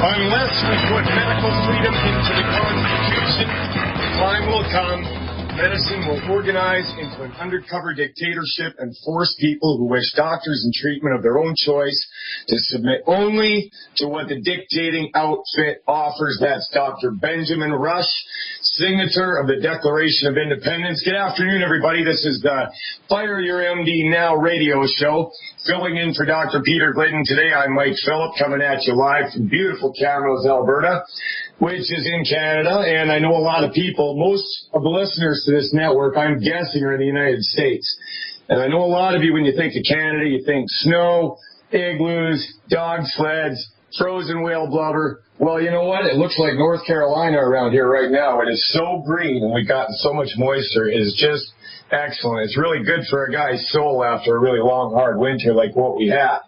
Unless we put medical freedom into the Constitution, the time will come. Medicine will organize into an undercover dictatorship and force people who wish doctors and treatment of their own choice to submit only to what the dictating outfit offers. That's Dr. Benjamin Rush, signature of the Declaration of Independence. Good afternoon, everybody. This is the Fire Your MD Now radio show. Filling in for Dr. Peter Glidden today, I'm Mike Phillip, coming at you live from beautiful Kamloops, Alberta, which is in Canada. And I know a lot of people, most of the listeners to this network, I'm guessing, are in the United States. And I know a lot of you, when you think of Canada, you think snow, igloos, dog sleds, frozen whale blubber. Well, you know what? It looks like North Carolina around here right now. It is so green and we've gotten so much moisture. It is just excellent. It's really good for a guy's soul after a really long, hard winter like what we had.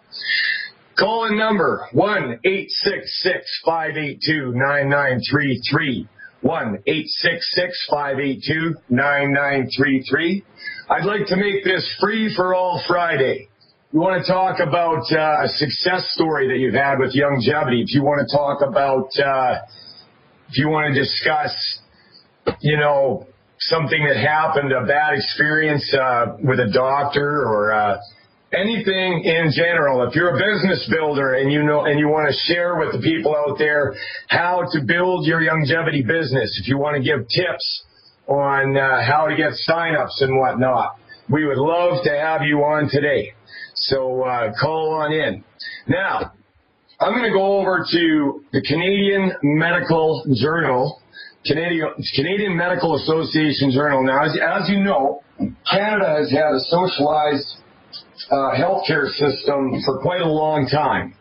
Call-in number 1-866-582-9933. 1-866-582-9933. I'd like to make this free for all Friday. You want to talk about a success story that you've had with longevity. If you want to talk about, if you want to discuss, something that happened, a bad experience with a doctor or anything in general. If you're a business builder and you want to share with the people out there how to build your longevity business, if you want to give tips on how to get signups and whatnot, we would love to have you on today. So call on in. Now, I'm going to go over to the Canadian Medical Journal, Canadian Medical Association Journal. Now, as you know, Canada has had a socialized healthcare system for quite a long time.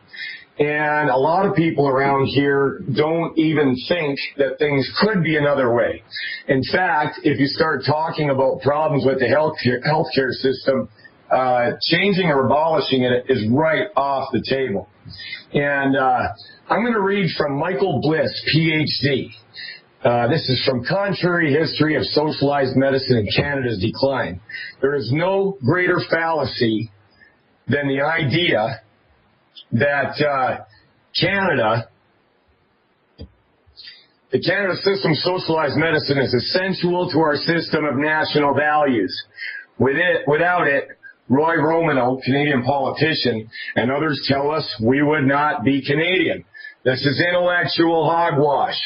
And a lot of people around here don't even think that things could be another way. In fact, if you start talking about problems with the healthcare system, changing or abolishing it is right off the table. And I'm going to read from Michael Bliss, PhD. This is from Contrary History of Socialized Medicine in Canada's Decline. There is no greater fallacy than the idea that the Canada system of socialized medicine is essential to our system of national values. Without it, Roy Romano, Canadian politician, and others tell us we would not be Canadian. This is intellectual hogwash.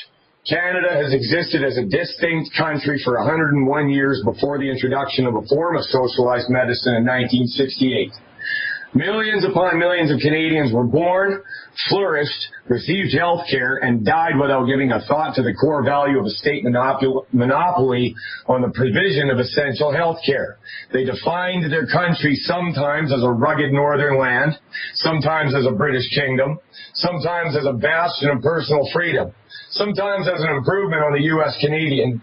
Canada has existed as a distinct country for 101 years before the introduction of a form of socialized medicine in 1968. Millions upon millions of Canadians were born, flourished, received health care, and died without giving a thought to the core value of a state monopoly on the provision of essential health care. They defined their country sometimes as a rugged northern land, sometimes as a British kingdom, sometimes as a bastion of personal freedom, sometimes as an improvement on the Canadian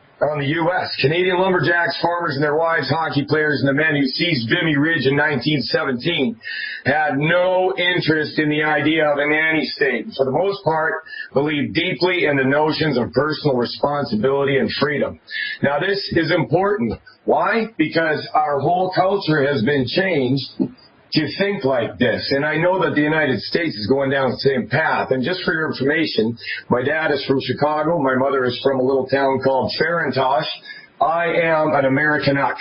lumberjacks, farmers and their wives, hockey players, and the men who seized Vimy Ridge in 1917 had no interest in the idea of a nanny state. For the most part, believed deeply in the notions of personal responsibility and freedom. Now, this is important. Why? Because our whole culture has been changed to think like this. And I know that the United States is going down the same path. And just for your information, my dad is from Chicago. My mother is from a little town called Farentosh. I am an Americanuck.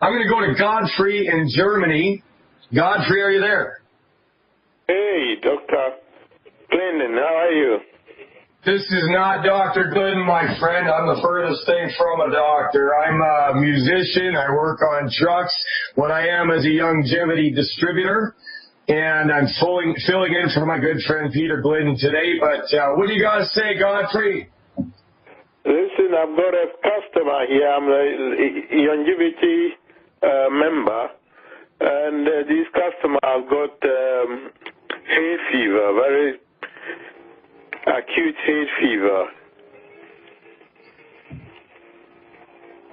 I'm going to go to Godfrey in Germany. Godfrey, are you there? Hey, Dr. Glidden, how are you? This is not Dr. Glidden, my friend. I'm the furthest thing from a doctor. I'm a musician. I work on trucks. What I am is a longevity distributor, and I'm filling in for my good friend Peter Glidden today. But what do you got to say, Godfrey? Listen, I've got a customer here. I'm a longevity member, and this customer have got hay fever, very acute hay fever.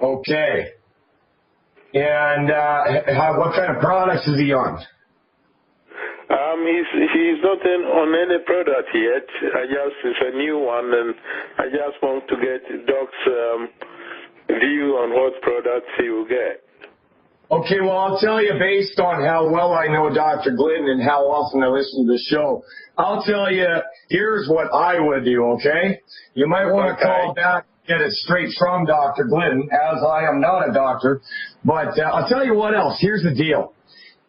Okay. And what kind of products is he on? He's not on any product yet. It's a new one, and I just want to get Doc's view on what products he will get. Okay, well, I'll tell you based on how well I know Dr. Glidden and how often I listen to the show, I'll tell you, here's what I would do, okay? You might want to call back, get it straight from Dr. Glidden, as I am not a doctor. But I'll tell you what else. Here's the deal.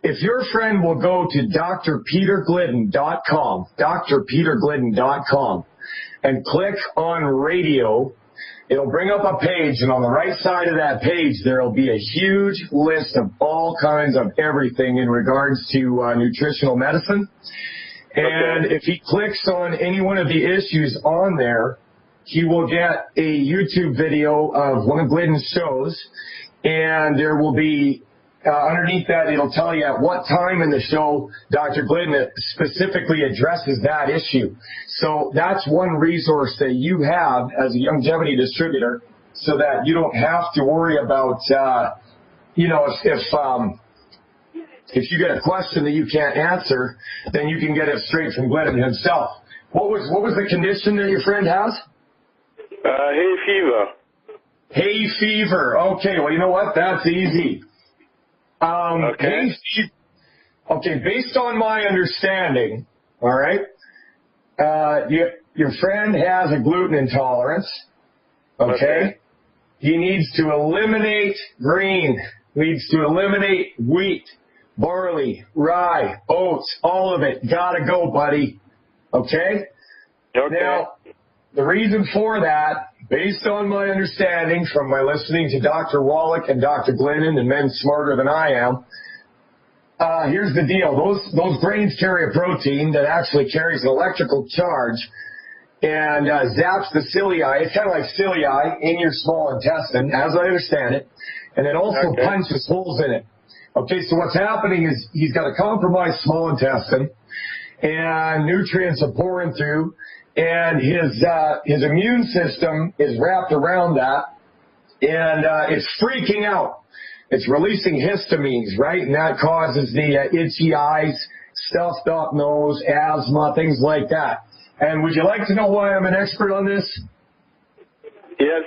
If your friend will go to drpeterglidden.com, drpeterglidden.com, and click on radio, it'll bring up a page, and on the right side of that page, there'll be a huge list of all kinds of everything in regards to nutritional medicine. And if he clicks on any one of the issues on there, he will get a YouTube video of one of Glidden's shows, and there will be underneath that, it'll tell you at what time in the show Dr. Glidden specifically addresses that issue. So that's one resource that you have as a longevity distributor, so that you don't have to worry about, if you get a question that you can't answer, then you can get it straight from Glidden himself. What was the condition that your friend has? Hay fever. Hay fever. Okay, well, you know what? That's easy. Based on my understanding, all right, your friend has a gluten intolerance, okay? He needs to eliminate grain, needs to eliminate wheat, barley, rye, oats, all of it. Gotta go, buddy, okay? Now, the reason for that, based on my understanding from my listening to Dr. Wallach and Dr. Glidden and men smarter than I am, here's the deal. Those grains carry a protein that actually carries an electrical charge and zaps the cilia. It's kind of like cilia in your small intestine, as I understand it, and it also punches holes in it. Okay, so what's happening is he's got a compromised small intestine, and nutrients are pouring through, and his immune system is wrapped around that, and it's freaking out. It's releasing histamines, right? And that causes the itchy eyes, stuffed up nose, asthma, things like that. And would you like to know why I'm an expert on this? Yes.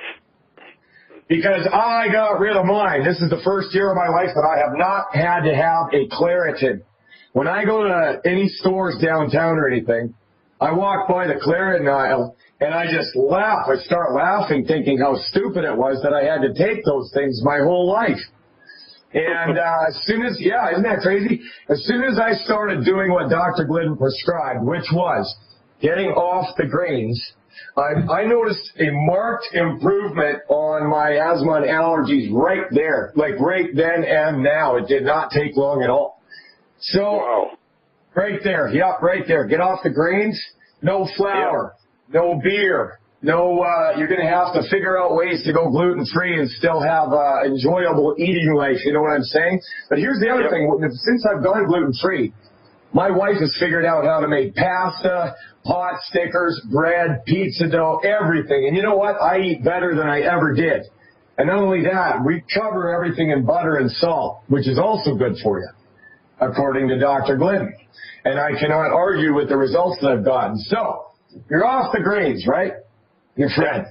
Because I got rid of mine. This is the first year of my life that I have not had to have a Claritin. When I go to any stores downtown or anything, I walk by the Claritin aisle, and I just laugh. I start laughing, thinking how stupid it was that I had to take those things my whole life. And as soon as, isn't that crazy? As soon as I started doing what Dr. Glidden prescribed, which was getting off the grains, I noticed a marked improvement on my asthma and allergies right there, like right then and now. It did not take long at all. So, right there, right there. Get off the grains, no flour, no beer, no, you're going to have to figure out ways to go gluten-free and still have enjoyable eating life, you know what I'm saying? But here's the other thing. Since I've gone gluten-free, my wife has figured out how to make pasta, pot stickers, bread, pizza dough, everything. And you know what? I eat better than I ever did. And not only that, we cover everything in butter and salt, which is also good for you, according to Dr. Glidden. And I cannot argue with the results that I've gotten. So, you're off the grains, right? Your friend.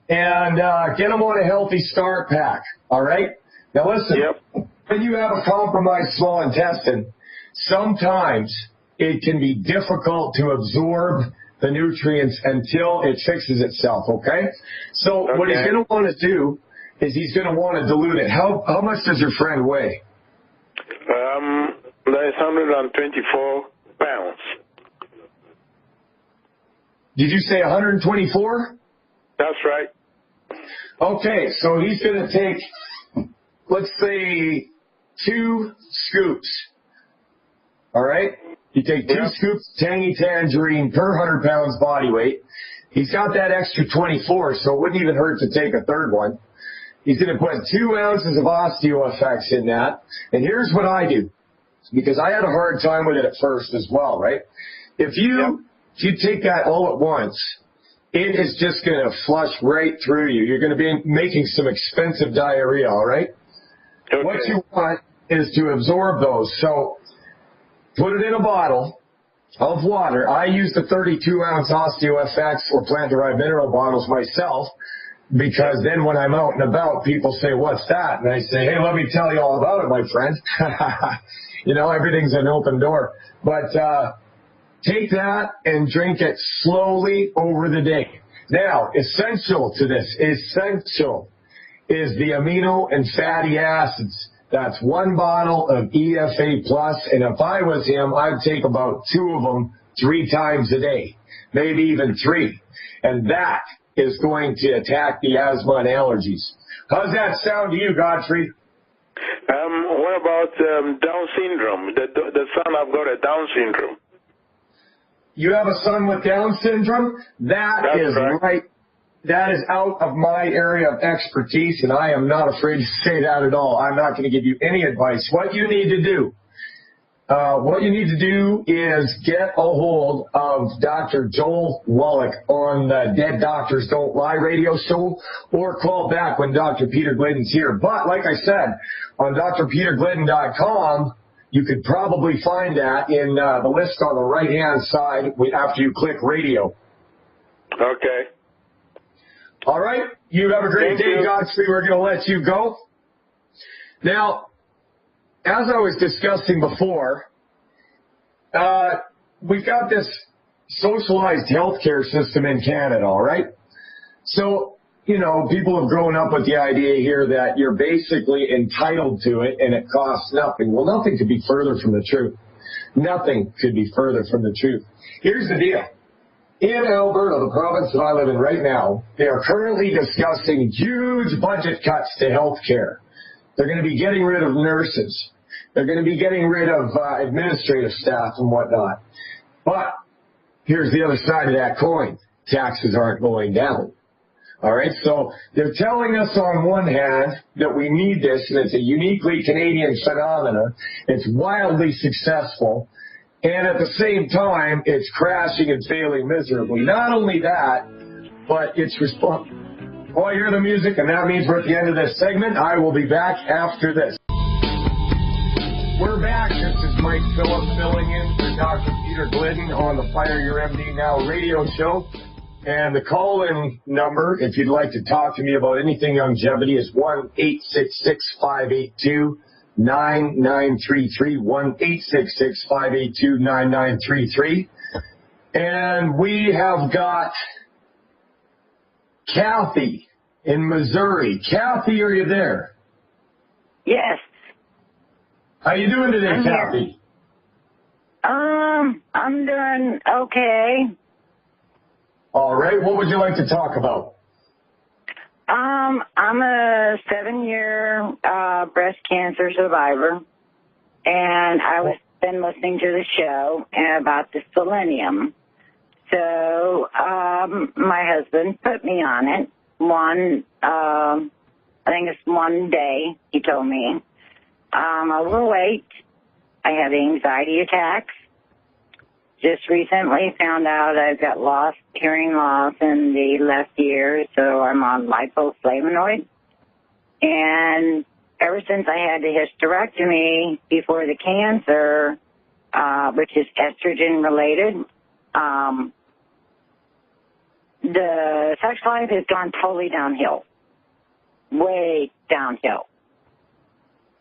And get them on a healthy start pack, all right? Now listen, when you have a compromised small intestine, sometimes it can be difficult to absorb the nutrients until it fixes itself, okay? So what he's going to want to do is he's going to want to dilute it. How much does your friend weigh? That's 124 pounds. Did you say 124? That's right. Okay, so he's going to take, let's say, 2 scoops. All right? You take 2 scoops of tangy tangerine per 100 pounds body weight. He's got that extra 24, so it wouldn't even hurt to take a third one. He's going to put 2 ounces of OsteoFX in that. And here's what I do, because I had a hard time with it at first as well, right? If you take that all at once, it is just going to flush right through you. You're going to be making some expensive diarrhea, all right? Okay. What you want is to absorb those. So put it in a bottle of water. I use the 32-ounce OsteoFX or plant-derived mineral bottles myself. because then when I'm out and about, people say, what's that? And I say, hey, let me tell you all about it, my friend. You know, everything's an open door. But take that and drink it slowly over the day. Now, essential to this, essential, is the amino and fatty acids. That's 1 bottle of EFA Plus, and if I was him, I'd take about 2 of them 3 times a day, maybe even 3. And that is going to attack the asthma and allergies. How's that sound to you, Godfrey? What about Down syndrome? The son I've got a Down syndrome. You have a son with Down syndrome? That's right. That is out of my area of expertise, and I am not afraid to say that at all. I'm not going to give you any advice. What you need to do is get a hold of Dr. Joel Wallach on the Dead Doctors Don't Lie radio show, or call back when Dr. Peter Glidden's here. But like I said, on drpeterglidden.com, you could probably find that in the list on the right-hand side after you click radio. Okay. All right. You have a great day, Godfrey. We're going to let you go. Now, as I was discussing before, we've got this socialized healthcare system in Canada, all right? So, you know, people have grown up with the idea here that you're basically entitled to it and it costs nothing. Well, nothing could be further from the truth. Nothing could be further from the truth. Here's the deal. In Alberta, the province that I live in right now, they are currently discussing huge budget cuts to healthcare. They're going to be getting rid of nurses. They're going to be getting rid of administrative staff and whatnot. But here's the other side of that coin. Taxes aren't going down. All right, so they're telling us on one hand that we need this, and it's a uniquely Canadian phenomenon. It's wildly successful. And at the same time, it's crashing and failing miserably. Not only that, but it's responsible. Oh, I hear the music, and that means we're at the end of this segment. I will be back after this. We're back. This is Mike Phillips filling in for Dr. Peter Glidden on the Fire Your MD Now radio show. And the call-in number, if you'd like to talk to me about anything longevity, is 1-866-582-9933, 1-866-582-9933. And we have got Kathy in Missouri. Kathy, are you there? Yes. How you doing today, I'm Kathy? Here. I'm doing okay. All right. What would you like to talk about? I'm a 7-year breast cancer survivor, and I been listening to the show about the selenium. So my husband put me on it. I think it's one day, he told me. I'm overweight. I have anxiety attacks. Just recently found out I've got hearing loss in the left ear, so I'm on lipoflavonoid. And ever since I had the hysterectomy before the cancer, which is estrogen related, the sex life has gone totally downhill, way downhill.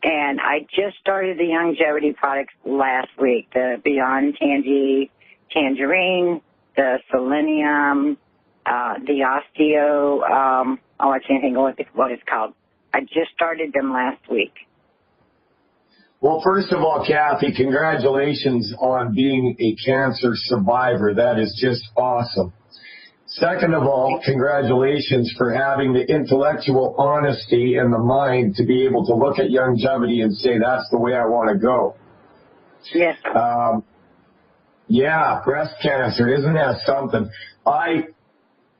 And I just started the longevity products last week, the Beyond Tangerine, the Selenium, the Osteo, I can't think of what it's called. I just started them last week. Well, first of all, Kathy, congratulations on being a cancer survivor. That is just awesome. Second of all, congratulations for having the intellectual honesty and the mind to be able to look at longevity and say, that's the way I want to go. Yes. Yeah, breast cancer, isn't that something?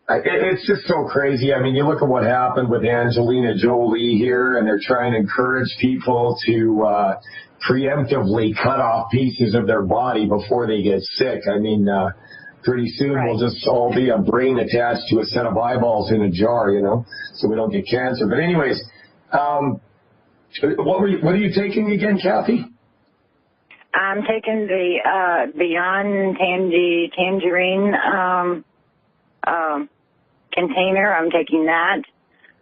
It's just so crazy. I mean, you look at what happened with Angelina Jolie here, and they're trying to encourage people to preemptively cut off pieces of their body before they get sick. I mean, pretty soon we'll just all be a brain attached to a set of eyeballs in a jar, you know, so we don't get cancer. But anyways, what are you taking again, Kathy? I'm taking the Beyond Tangerine container. I'm taking that.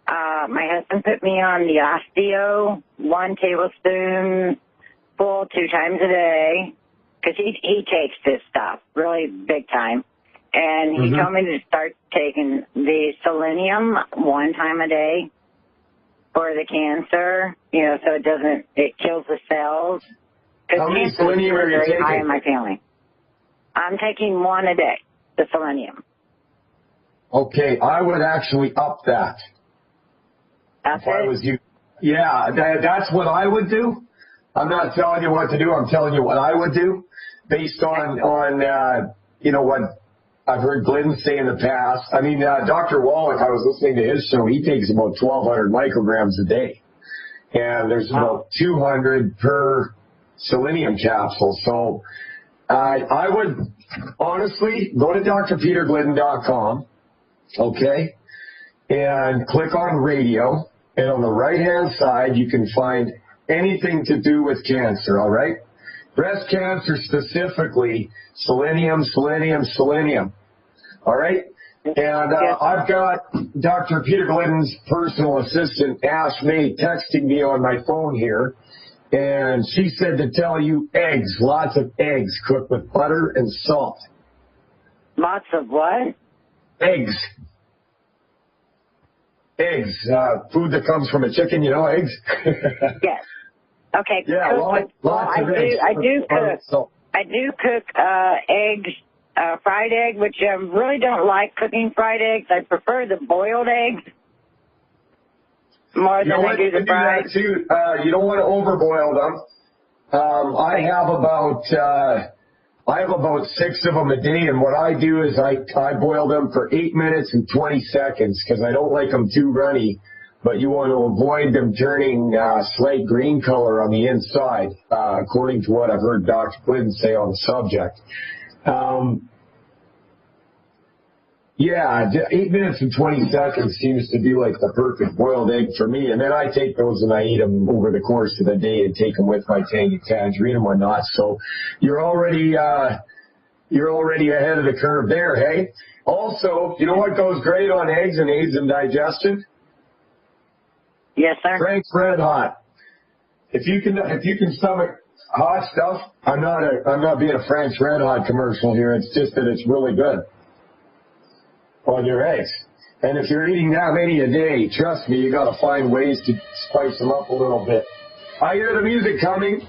My husband put me on the osteo, 1 tablespoon full 2 times a day, because he takes this stuff really big time. And he told me to start taking the selenium 1 time a day for the cancer, you know, so it kills the cells. How many selenium are you taking? High in my family. I'm taking 1 a day, the selenium. Okay, I would actually up that. That's if I was you. Yeah, that's what I would do. I'm not telling you what to do. I'm telling you what I would do based on you know, what I've heard Glidden say in the past. I mean, Dr. Wallach, I was listening to his show. He takes about 1,200 micrograms a day. And there's about 200 per selenium capsule. So I would honestly go to drpeterglidden.com, okay, and click on radio. And on the right-hand side, you can find anything to do with cancer, all right? Breast cancer specifically, selenium, selenium, selenium, all right? And I've got Dr. Peter Glidden's personal assistant, Ash May, texting me on my phone here, and she said to tell you eggs, lots of eggs cooked with butter and salt. Lots of what? Eggs. Eggs, food that comes from a chicken, you know, eggs? Yes. Okay. Yeah, lots of eggs. I do cook eggs, fried egg, which I really don't like cooking fried eggs. I prefer the boiled eggs more than I do the fried. You don't want to overboil them. I have about 6 of them a day, and what I do is I boil them for 8 minutes and 20 seconds because I don't like them too runny, but you want to avoid them turning slight green color on the inside, according to what I've heard Dr. Glidden say on the subject. Yeah, 8 minutes and 20 seconds seems to be like the perfect boiled egg for me. And then I take those and I eat them over the course of the day and take them with my tangy tangerine and whatnot. So you're already ahead of the curve there, hey? Also, you know what goes great on eggs and aids in digestion? Yes, sir. Frank's Red Hot. If you can stomach hot stuff, I'm not being a Frank's Red Hot commercial here. It's just that it's really good on your eggs. And if you're eating that many a day, trust me, you got to find ways to spice them up a little bit. I hear the music coming.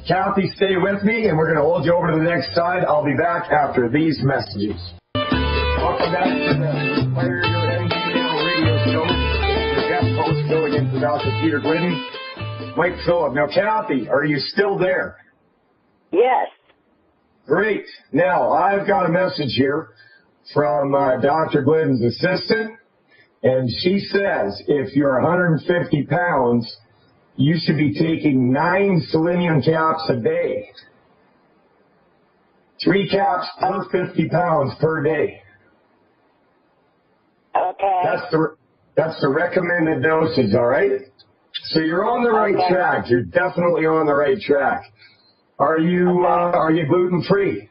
Kathy, stay with me, and we're going to hold you over to the next side. I'll be back after these messages. Welcome back to the Fire Your NGL radio show. Your guest host filling in for Dr. Peter Glidden, Mike Phillip. Now, Kathy, are you still there? Yes. Great. Now, I've got a message here from Dr. Glidden's assistant, and she says if you're 150 pounds, you should be taking 9 selenium caps a day. 3 caps per 50 pounds per day. Okay. That's the recommended dosage, all right? So you're on the right track. You're definitely on the right track. Are you gluten-free?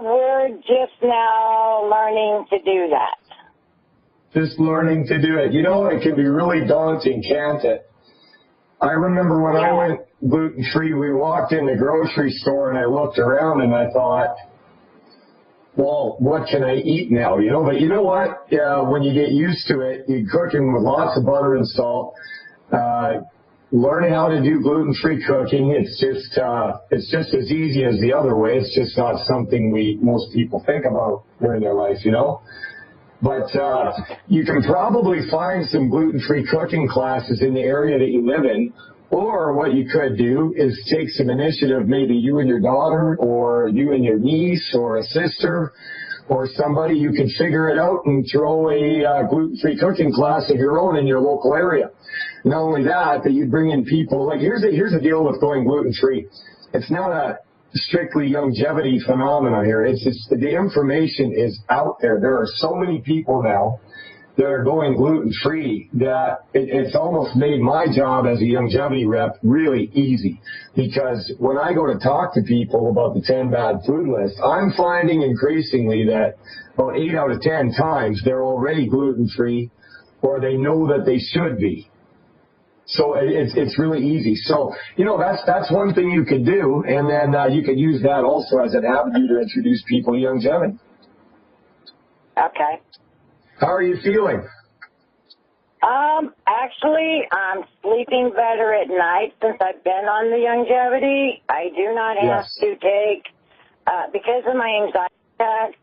We're just now learning to do that. Just learning to do it. You know, it can be really daunting, can't it? I remember when I went gluten-free, we walked in the grocery store and I looked around and I thought, well, what can I eat now? You know, but you know what? When you get used to it, you're cooking with lots of butter and salt. Learning how to do gluten-free cooking, it's just as easy as the other way. It's just not something most people think about during their life, you know. But you can probably find some gluten-free cooking classes in the area that you live in. Or what you could do is take some initiative, maybe you and your daughter, or you and your niece, or a sister, or somebody. You can figure it out and throw a gluten-free cooking class of your own in your local area. Not only that, but you bring in people. Like here's the deal with going gluten-free. It's not a strictly longevity phenomenon here. It's just the information is out there. There are so many people now that are going gluten-free that it's almost made my job as a longevity rep really easy. Because when I go to talk to people about the 10 bad food list, I'm finding increasingly that about 8 out of 10 times they're already gluten-free or they know that they should be. So it's really easy. So, you know, that's one thing you could do, and then you could use that also as an avenue to introduce people to longevity. Okay. How are you feeling? Actually, I'm sleeping better at night since I've been on the longevity. I do not have to take, because of my anxiety attack,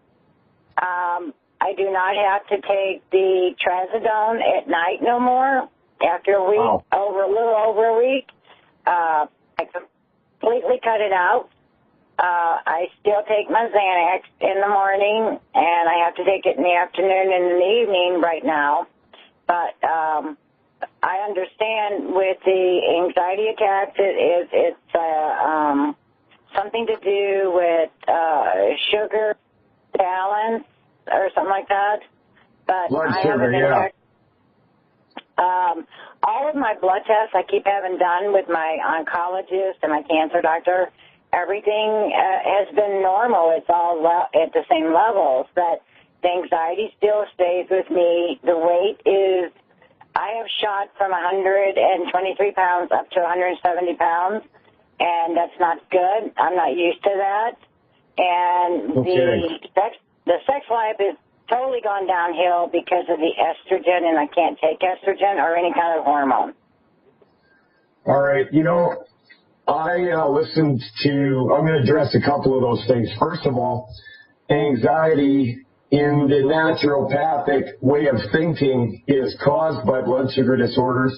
I do not have to take the trazodone at night no more. After a week, a little over a week, I completely cut it out. I still take my Xanax in the morning, and I have to take it in the afternoon and in the evening right now. But I understand with the anxiety attacks, it's something to do with sugar balance or something like that. But blood I sugar, haven't all of my blood tests I keep having done with my oncologist and my cancer doctor, everything has been normal. It's all at the same levels, but the anxiety still stays with me. The weight is, I have shot from 123 pounds up to 170 pounds, and that's not good. I'm not used to that. And the sex life is totally gone downhill because of the estrogen, and I can't take estrogen or any kind of hormone. All right. You know, I listened to, I'm going to address a couple of those things. First of all, anxiety in the naturopathic way of thinking is caused by blood sugar disorders.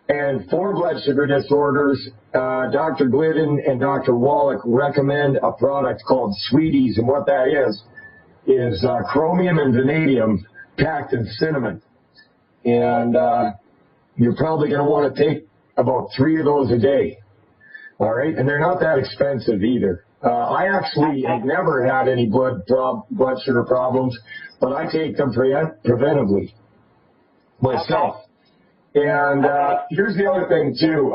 And for blood sugar disorders, Dr. Glidden and Dr. Wallach recommend a product called Sweeties, and what that is chromium and vanadium packed in cinnamon. And you're probably going to want to take about 3 of those a day. All right? And they're not that expensive either. I actually have never had any blood sugar problems, but I take them preventively myself. Okay. And here's the other thing, too.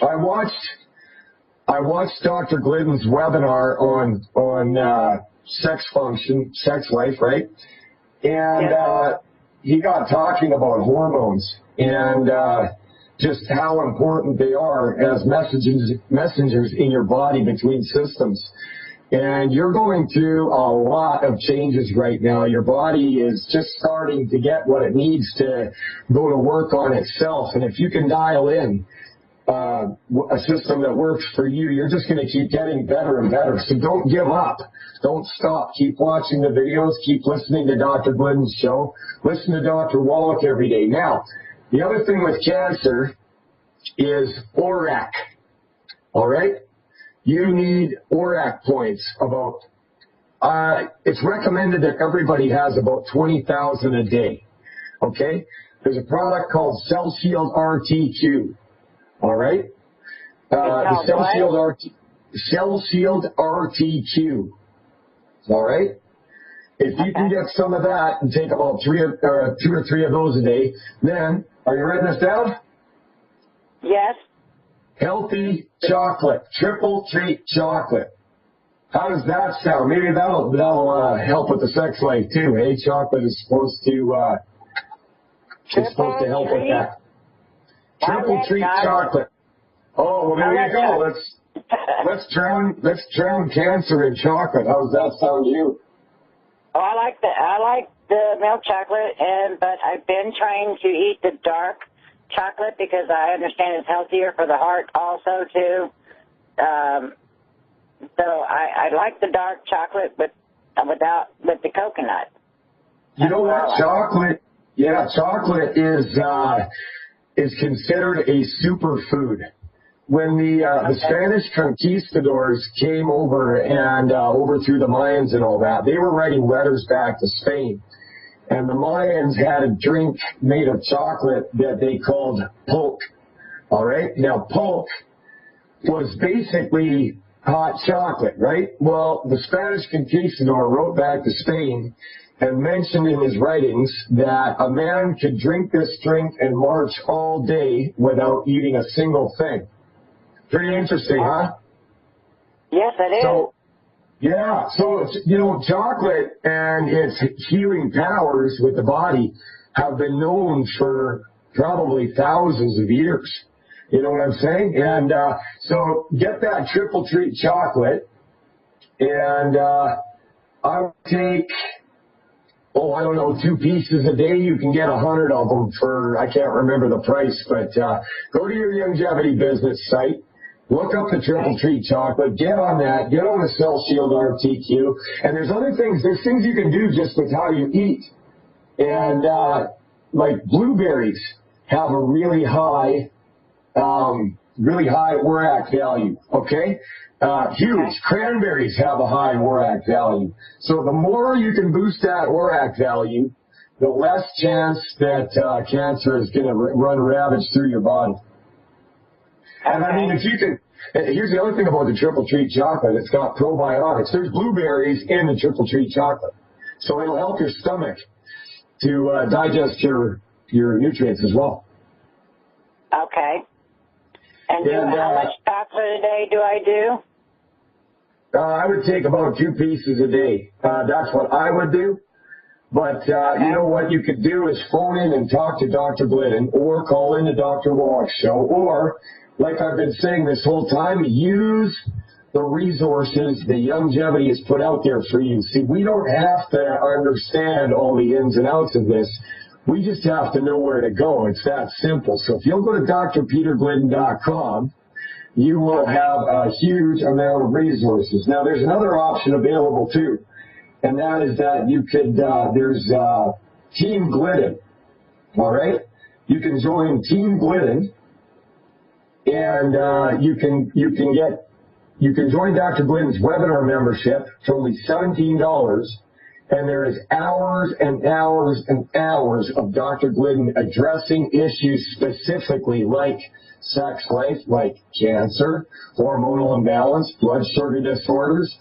I watched Dr. Glidden's webinar on sex function, sex life, right? And he got talking about hormones and just how important they are as messengers in your body between systems. And you're going through a lot of changes right now. Your body is just starting to get what it needs to go to work on itself. And if you can dial in a system that works for you, you're just going to keep getting better and better. So don't give up. Don't stop. Keep watching the videos. Keep listening to Dr. Glidden's show. Listen to Dr. Wallach every day. Now, the other thing with cancer is ORAC. All right? You need ORAC points about, it's recommended that everybody has about 20,000 a day. Okay? There's a product called Cell Shield RTQ. All right? The Cell Shield RTQ. All right? If you can get some of that and take about 2 or 3 of those a day, then, are you writing this down? Yes. Healthy chocolate, triple treat chocolate. How does that sound? Maybe that'll help with the sex life too. Eh? Chocolate is supposed to help with that. Triple treat chocolate. Oh, well, there you go. Let's drown cancer in chocolate. How does that sound to you? Oh, I like the milk chocolate, but I've been trying to eat the dark chocolate because I understand it's healthier for the heart also too. So I like the dark chocolate, but with the coconut. You know what? Chocolate is considered a superfood. When the Spanish conquistadors came over and overthrew the Mayans and all that, they were writing letters back to Spain. And the Mayans had a drink made of chocolate that they called pulque. All right? Now, pulque was basically hot chocolate, right? Well, the Spanish conquistador wrote back to Spain and mentioned in his writings that a man could drink this drink and march all day without eating a single thing. Pretty interesting, huh? Yes, it is. So, yeah, so, chocolate and its healing powers with the body have been known for probably thousands of years. You know what I'm saying? And so get that triple treat chocolate, and I would take, I don't know, 2 pieces a day. You can get 100 of them for, I can't remember the price, but go to your longevity business site. Look up the triple treat chocolate, get on that, get on the Cell Shield RTQ, and there's things you can do just with how you eat. And like blueberries have a really high ORAC value, okay? Huge. Cranberries have a high ORAC value. So the more you can boost that ORAC value, the less chance that cancer is going to run ravage through your body. And I mean, if you can, here's the other thing about the triple treat chocolate. It's got probiotics. There's blueberries in the triple treat chocolate. So it'll help your stomach to digest your nutrients as well. Okay. And how much chocolate a day do I do? I would take about 2 pieces a day. That's what I would do. But you know what you could do is phone in and talk to Dr. Glidden, or call in the Dr. Wallach show, or, like I've been saying this whole time, use the resources the longevity has put out there for you. See, we don't have to understand all the ins and outs of this. We just have to know where to go. It's that simple. So if you'll go to drpeterglidden.com, you will have a huge amount of resources. Now, there's another option available, too, and that is that you could, there's Team Glidden, all right? You can join Team Glidden, and you can join Dr. Glidden's webinar membership for only $17, and there is hours and hours and hours of Dr. Glidden addressing issues specifically like sex life, like cancer, hormonal imbalance, blood sugar disorders.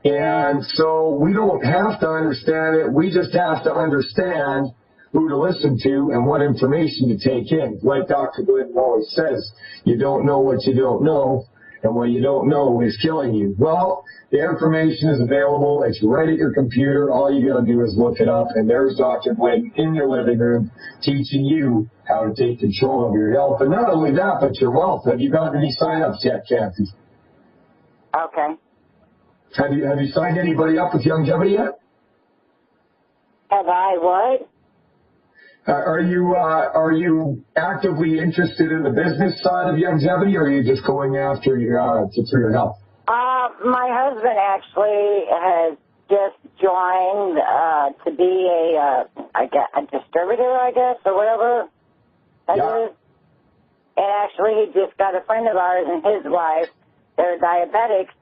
And so we don't have to understand it. We just have to understand who to listen to and what information to take in. Like Dr. Glidden always says, you don't know what you don't know, and what you don't know is killing you. Well, the information is available. It's right at your computer. All you got to do is look it up, and there's Dr. Glidden in your living room teaching you how to take control of your health. And not only that, but your wealth. Have you got any sign-ups yet, Kathy? Okay. Have you signed anybody up with longevity yet? Have I what? Are you actively interested in the business side of longevity, or are you just going after for your health? My husband actually has just joined to be a distributor, I guess, or whatever that is. And actually, he just got a friend of ours and his wife, they're diabetics,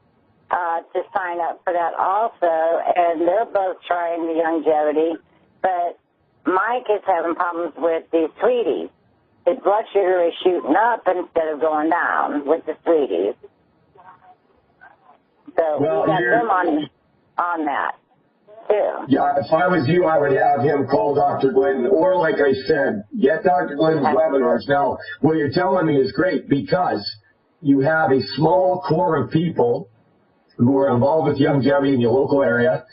to sign up for that also, and they're both trying the longevity, but Mike is having problems with the sweeties. His blood sugar is shooting up instead of going down with the sweeties. So we got them on that, too. Yeah, if I was you, I would have him call Dr. Glidden, or like I said, get Dr. Glidden's webinars. Now, what you're telling me is great, because you have a small core of people who are involved with longevity in your local area.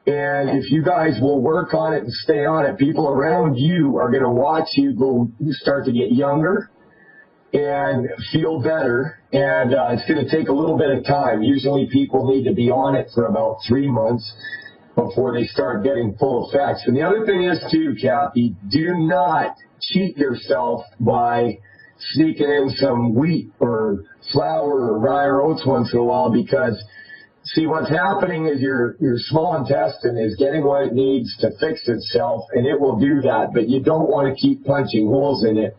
And if you guys will work on it and stay on it, people around you are going to watch you start to get younger and feel better. And it's going to take a little bit of time. Usually people need to be on it for about 3 months before they start getting full effects. And the other thing is, too, Kathy, do not cheat yourself by sneaking in some wheat or flour or rye or oats once in a while, because see, what's happening is your small intestine is getting what it needs to fix itself, and it will do that, but you don't want to keep punching holes in it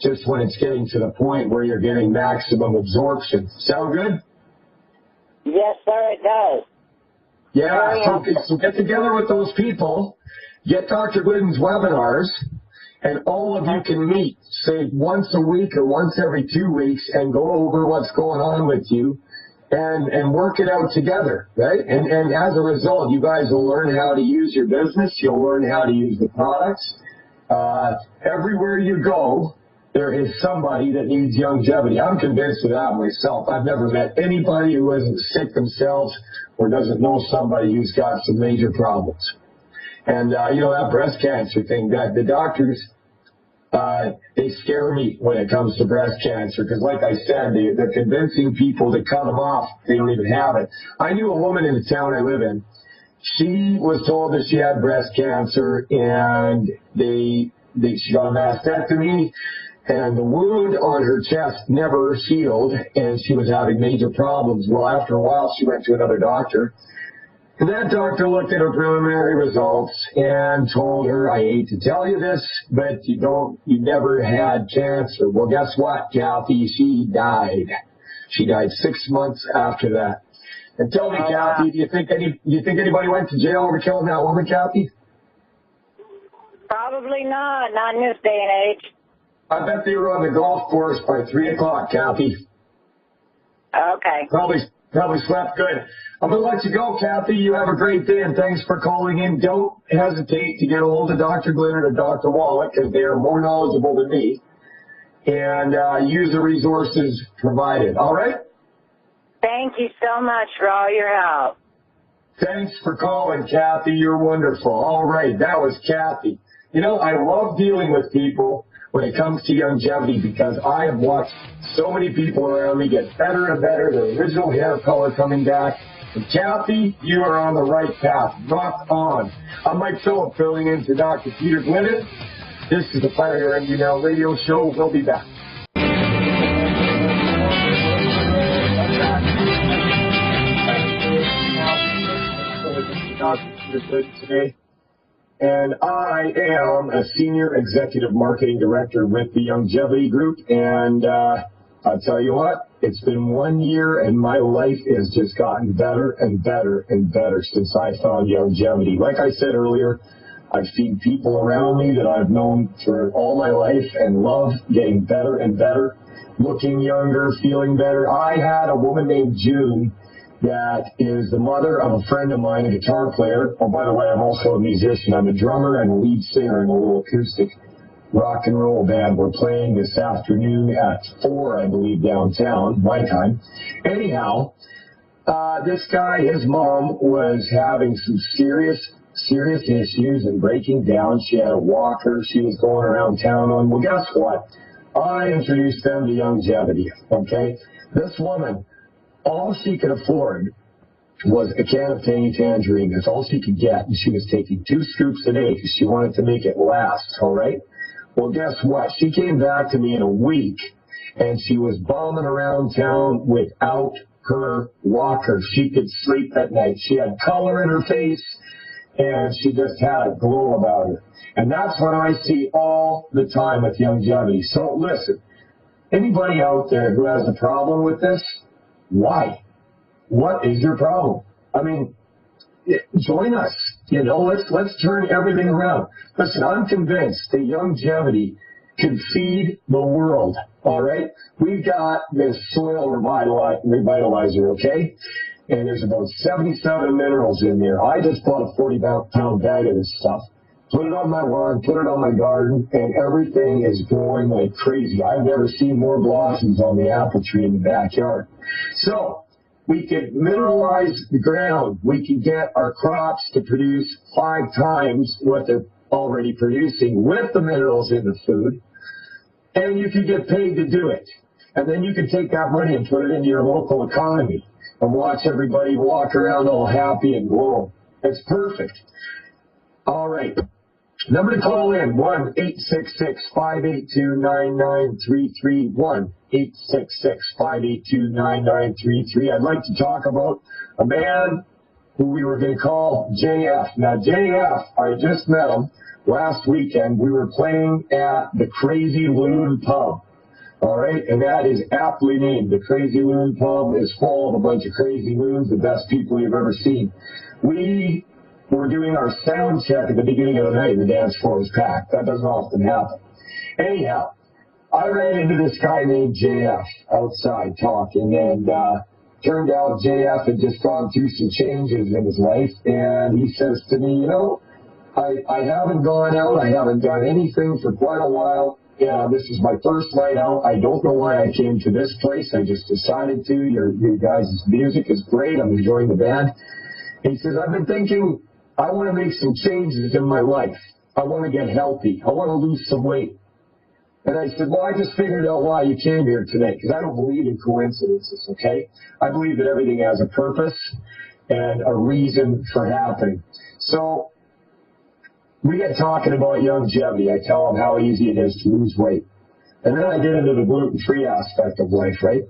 just when it's getting to the point where you're getting maximum absorption. Sound good? Yes, sir, it does. Yeah, so get together with those people, get Dr. Glidden's webinars, and all of you can meet, say, once a week or once every 2 weeks, and go over what's going on with you. and work it out together, right? And as a result, you guys will learn how to use your business. You'll learn how to use the products. Everywhere you go, there is somebody that needs longevity. I'm convinced of that myself. I've never met anybody who isn't sick themselves or doesn't know somebody who's got some major problems. And, that breast cancer thing, that the doctors, they scare me when it comes to breast cancer because, like I said, they're convincing people to cut them off. They don't even have it. I knew a woman in the town I live in. She was told that she had breast cancer, and she got a mastectomy, and the wound on her chest never healed, and she was having major problems. Well, after a while, she went to another doctor. And that doctor looked at her preliminary results and told her, I hate to tell you this, but you never had cancer. Well, guess what, Kathy? She died. She died 6 months after that. And tell me, Kathy, do you think anybody went to jail over killing that woman, Kathy? Probably not in this day and age. I bet they were on the golf course by 3 o'clock, Kathy. Okay. Probably slept good. I'm going to let you go, Kathy. You have a great day, and thanks for calling in. Don't hesitate to get a hold of Dr. Glidden or Dr. Wallach because they are more knowledgeable than me. And use the resources provided. All right? Thank you so much for all your help. Thanks for calling, Kathy. You're wonderful. All right, that was Kathy. I love dealing with people when it comes to longevity because I have watched so many people around me get better and better, their original hair color coming back. And Kathy, you are on the right path. Rock on. I'm Mike Phillip filling in for Dr. Peter Glidden. This is the Fire MD Now radio show. We'll be back. Dr. Peter Glidden today. And I am a Senior Executive Marketing Director with the Longevity Group. And I'll tell you what, it's been 1 year and my life has just gotten better and better and better since I found longevity. Like I said earlier, I've seen people around me that I've known for all my life and love getting better and better, looking younger, feeling better. I had a woman named June that is the mother of a friend of mine, a guitar player. Oh, by the way, I'm also a musician. I'm a drummer and a lead singer in a little acoustic rock and roll band. We're playing this afternoon at 4, I believe, downtown, my time. Anyhow, this guy, his mom, was having some serious issues and breaking down. She had a walker she was going around town on. Well, guess what? I introduced them to longevity, okay? This woman, all she could afford was a can of tangerine. That's all she could get, and she was taking 2 scoops a day because she wanted to make it last, all right? Well, guess what? She came back to me in a week, and she was bombing around town without her walker. She could sleep at night. She had color in her face, and she just had a glow about her. And that's what I see all the time with longevity. So listen, anybody out there who has a problem with this, why? What is your problem? I mean, join us. Let's turn everything around. Listen, I'm convinced that longevity can feed the world. All right, we've got this soil revitalizer, okay? And there's about 77 minerals in there. I just bought a 40-pound bag of this stuff. Put it on my lawn, put it on my garden, and everything is growing like crazy. I've never seen more blossoms on the apple tree in the backyard. So we can mineralize the ground. We can get our crops to produce 5 times what they're already producing with the minerals in the food, and you can get paid to do it. And then you can take that money and put it into your local economy and watch everybody walk around all happy and glowing. It's perfect. All right. Number to call in, 1-866-582-9933, 1-866-582-9933. I'd like to talk about a man who we were going to call JF. Now, JF, I just met him last weekend. We were playing at the Crazy Loon Pub. All right, and that is aptly named. The Crazy Loon Pub is full of a bunch of crazy loons, the best people you've ever seen. We were doing our sound check at the beginning of the night, and the dance floor was packed. That doesn't often happen. Anyhow, I ran into this guy named JF outside talking, and turned out JF had just gone through some changes in his life, and he says to me, you know, I haven't gone out, I haven't done anything for quite a while. Yeah, this is my first night out. I don't know why I came to this place. I just decided to. You guys' music is great. I'm enjoying the band. And he says, I've been thinking I want to make some changes in my life. I want to get healthy. I want to lose some weight. And I said, well, I just figured out why you came here today, because I don't believe in coincidences, okay? I believe that everything has a purpose and a reason for happening. So we get talking about longevity. I tell them how easy it is to lose weight. And then I get into the gluten-free aspect of life, right?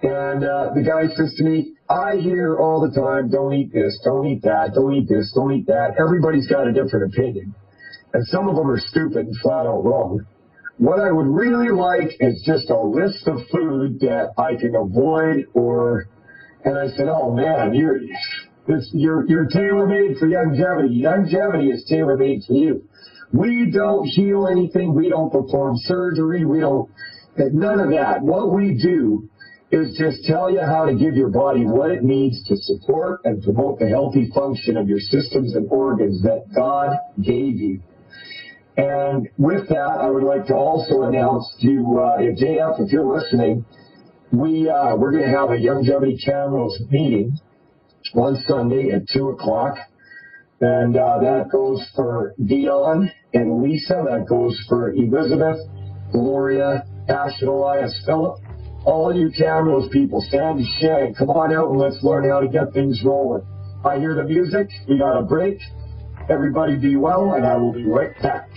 And the guy says to me, I hear all the time, don't eat this, don't eat that, don't eat this, don't eat that. Everybody's got a different opinion. And some of them are stupid and flat out wrong. What I would really like is just a list of food that I can avoid and I said, oh man, you're tailor-made for longevity. Longevity is tailor-made to you. We don't heal anything. We don't perform surgery. None of that. What we do is just tell you how to give your body what it needs to support and promote the healthy function of your systems and organs that God gave you. And with that, I would like to also announce to JF, if you're listening, we're going to have a Longevity Camels meeting on Sunday at 2 o'clock. And that goes for Dion and Lisa. That goes for Elizabeth, Gloria, Ashton, Elias, Philip. All you Camels people, Sandy, Shay, come on out and let's learn how to get things rolling. I hear the music. We got a break. Everybody be well, and I will be right back.